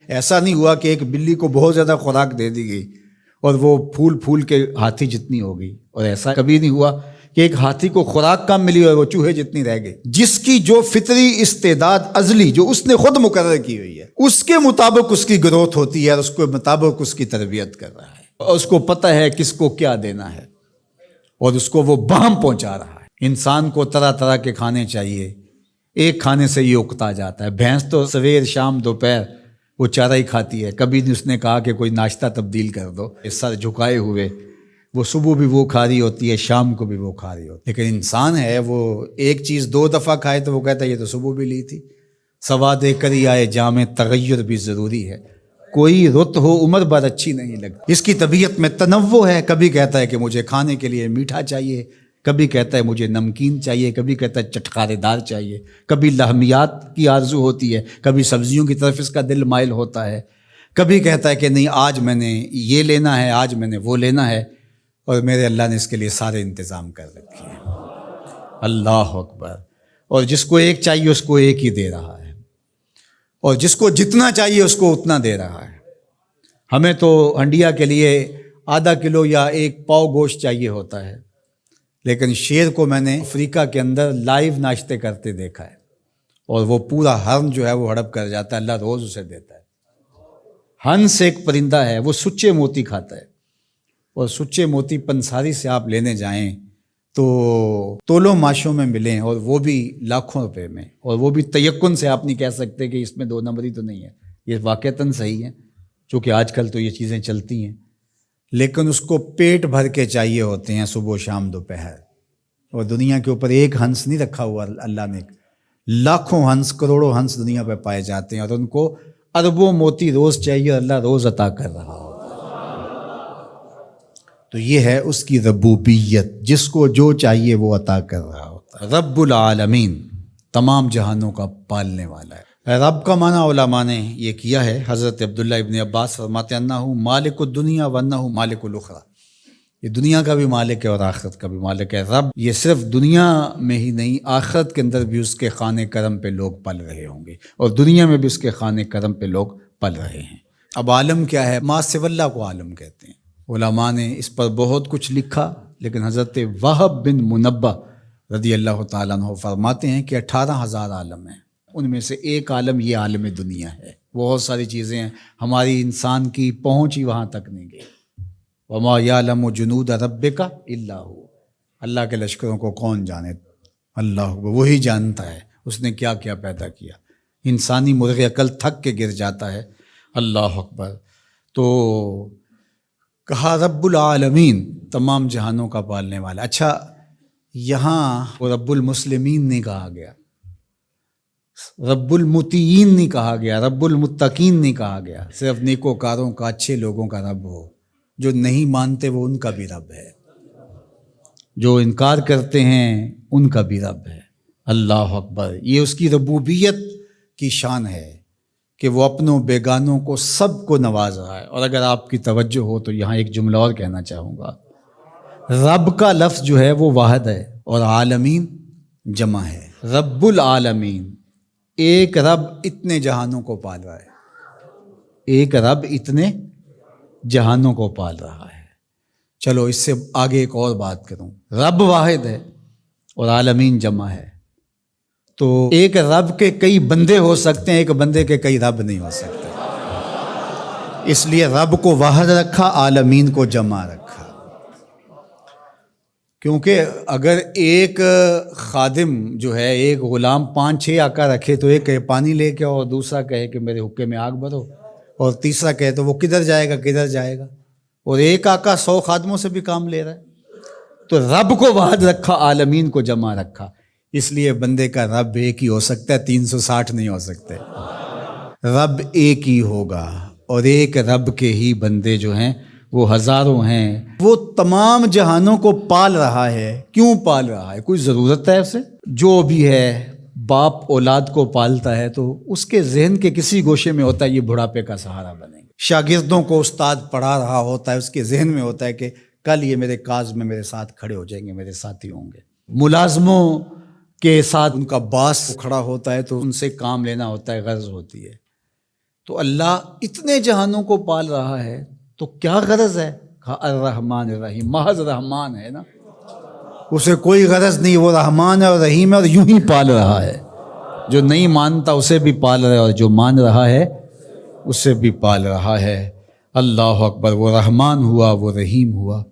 ایسا نہیں ہوا کہ ایک بلی کو بہت زیادہ خوراک دے دی گئی اور وہ پھول پھول کے ہاتھی جتنی ہو گئی، اور ایسا کبھی نہیں ہوا کہ ایک ہاتھی کو خوراک کم ملی اور وہ چوہے جتنی رہ گئی۔ جس کی جو فطری استعداد ازلی جو اس نے خود مقرر کی ہوئی ہے، اس کے مطابق اس کی گروتھ ہوتی ہے اور اس کے مطابق اس کی تربیت کر رہا ہے، اور اس کو پتہ ہے کس کو کیا دینا ہے اور اس کو وہ بہم پہنچا رہا ہے۔ انسان کو طرح طرح کے کھانے چاہیے، ایک کھانے سے یہ اکتا جاتا ہے۔ بھینس تو سویر شام دوپہر وہ چارہ ہی کھاتی ہے، کبھی نہیں اس نے کہا کہ کوئی ناشتہ تبدیل کر دو۔ سر جھکائے ہوئے وہ صبح بھی وہ کھا رہی ہوتی ہے، شام کو بھی وہ کھا رہی ہوتی ہے، لیکن انسان ہے وہ ایک چیز 2 دفعہ کھائے تو وہ کہتا ہے یہ تو صبح بھی لی تھی۔ سواد کری آئے جام تغیر بھی ضروری ہے، کوئی رت ہو عمر بھر اچھی نہیں لگتی۔ اس کی طبیعت میں تنوع ہے، کبھی کہتا ہے کہ مجھے کھانے کے لیے میٹھا چاہیے، کبھی کہتا ہے مجھے نمکین چاہیے، کبھی کہتا ہے چٹخارے دار چاہیے، کبھی لحمیات کی آرزو ہوتی ہے، کبھی سبزیوں کی طرف اس کا دل مائل ہوتا ہے، کبھی کہتا ہے کہ نہیں آج میں نے یہ لینا ہے، آج میں نے وہ لینا ہے، اور میرے اللہ نے اس کے لیے سارے انتظام کر رکھے ہیں۔ اللہ اکبر۔ اور جس کو ایک چاہیے اس کو ایک ہی دے رہا ہے، اور جس کو جتنا چاہیے اس کو اتنا دے رہا ہے۔ ہمیں تو ہنڈیا کے لیے ½ کلو یا 1 پاؤ گوشت چاہیے ہوتا ہے، لیکن شیر کو میں نے افریقہ کے اندر لائیو ناشتے کرتے دیکھا ہے، اور وہ پورا ہرن جو ہے وہ ہڑپ کر جاتا ہے، اللہ روز اسے دیتا ہے۔ ہنس ایک پرندہ ہے، وہ سچے موتی کھاتا ہے، اور سچے موتی پنساری سے آپ لینے جائیں تو تولوں ماشوں میں ملیں، اور وہ بھی لاکھوں روپے میں، اور وہ بھی تیقن سے آپ نہیں کہہ سکتے کہ اس میں 2 نمبری تو نہیں ہے، یہ واقعتاً صحیح ہے، چونکہ آج کل تو یہ چیزیں چلتی ہیں، لیکن اس کو پیٹ بھر کے چاہیے ہوتے ہیں صبح شام دوپہر۔ اور دنیا کے اوپر ایک ہنس نہیں رکھا ہوا اللہ نے، لاکھوں ہنس کروڑوں ہنس دنیا پہ پائے جاتے ہیں، اور ان کو اربوں موتی روز چاہیے، اللہ روز عطا کر رہا ہوتا ہے۔ تو یہ ہے اس کی ربوبیت، جس کو جو چاہیے وہ عطا کر رہا ہوتا ہے۔ رب العالمین، تمام جہانوں کا پالنے والا ہے۔ رب کا معنی علماء نے یہ کیا ہے، حضرت عبداللہ ابن عباس فرماتے ہیں انہ مالک الدنیا وانہ مالک الاخرى، یہ دنیا کا بھی مالک ہے اور آخرت کا بھی مالک ہے۔ رب یہ صرف دنیا میں ہی نہیں، آخرت کے اندر بھی اس کے خانے کرم پہ لوگ پل رہے ہوں گے، اور دنیا میں بھی اس کے خانے کرم پہ لوگ پل رہے ہیں۔ اب عالم کیا ہے؟ ما سوی اللہ کو عالم کہتے ہیں۔ علماء نے اس پر بہت کچھ لکھا، لیکن حضرت وہب بن منبہ رضی اللہ تعالیٰ عنہ فرماتے ہیں کہ 18,000 عالم ہیں، ان میں سے ایک عالم یہ عالم دنیا ہے۔ بہت ساری چیزیں ہیں، ہماری انسان کی پہنچ ہی وہاں تک نہیں گئی۔ وما یعلم جنود ربک الا ہو، اللہ کے لشکروں کو کون جانے؟ اللہ وہی جانتا ہے اس نے کیا کیا پیدا کیا۔ انسانی مرغ عقل تھک کے گر جاتا ہے۔ اللہ اکبر۔ تو کہا رب العالمین، تمام جہانوں کا پالنے والا۔ اچھا، یہاں رب المسلمین نہیں کہا گیا، رب المطیعین نہیں کہا گیا، رب المتقین نہیں کہا گیا، صرف نیکوکاروں کا، اچھے لوگوں کا رب ہو۔ جو نہیں مانتے وہ ان کا بھی رب ہے، جو انکار کرتے ہیں ان کا بھی رب ہے۔ اللہ اکبر۔ یہ اس کی ربوبیت کی شان ہے کہ وہ اپنوں بیگانوں کو سب کو نواز رہا ہے۔ اور اگر آپ کی توجہ ہو تو یہاں ایک جملہ اور کہنا چاہوں گا، رب کا لفظ جو ہے وہ واحد ہے اور عالمین جمع ہے۔ رب العالمین، ایک رب اتنے جہانوں کو پال رہا ہے، ایک رب اتنے جہانوں کو پال رہا ہے۔ چلو اس سے آگے ایک اور بات کروں، رب واحد ہے اور عالمین جمع ہے، تو ایک رب کے کئی بندے ہو سکتے ہیں، ایک بندے کے کئی رب نہیں ہو سکتے۔ اس لیے رب کو واحد رکھا، عالمین کو جمع رکھا، کیونکہ اگر ایک خادم جو ہے، ایک غلام 5-6 آقا رکھے تو ایک کہے پانی لے کے، اور دوسرا کہے کہ میرے حقے میں آگ بھرو، اور تیسرا کہے تو وہ کدھر جائے گا کدھر جائے گا، اور ایک آقا 100 خادموں سے بھی کام لے رہا ہے۔ تو رب کو واحد رکھا، عالمین کو جمع رکھا، اس لیے بندے کا رب ایک ہی ہو سکتا ہے، 360 نہیں ہو سکتے۔ رب ایک ہی ہوگا، اور ایک رب کے ہی بندے جو ہیں وہ ہزاروں ہیں۔ وہ تمام جہانوں کو پال رہا ہے۔ کیوں پال رہا ہے؟ کوئی ضرورت ہے اسے؟ جو بھی ہے، باپ اولاد کو پالتا ہے تو اس کے ذہن کے کسی گوشے میں ہوتا ہے یہ بڑھاپے کا سہارا بنے گا۔ شاگردوں کو استاد پڑھا رہا ہوتا ہے، اس کے ذہن میں ہوتا ہے کہ کل یہ میرے کاز میں میرے ساتھ کھڑے ہو جائیں گے، میرے ساتھی ہوں گے۔ ملازموں کے ساتھ ان کا باس کھڑا ہوتا ہے تو ان سے کام لینا ہوتا ہے، غرض ہوتی ہے۔ تو اللہ اتنے جہانوں کو پال رہا ہے تو کیا غرض ہے؟ کہا الرحمن الرحیم، محض رحمان ہے نا، اسے کوئی غرض نہیں، وہ رحمان ہے اور رحیم ہے اور یوں ہی پال رہا ہے. جو نہیں مانتا اسے بھی پال رہا ہے اور جو مان رہا ہے اسے بھی پال رہا ہے. اللہ اکبر، وہ رحمان ہوا، وہ رحیم ہوا.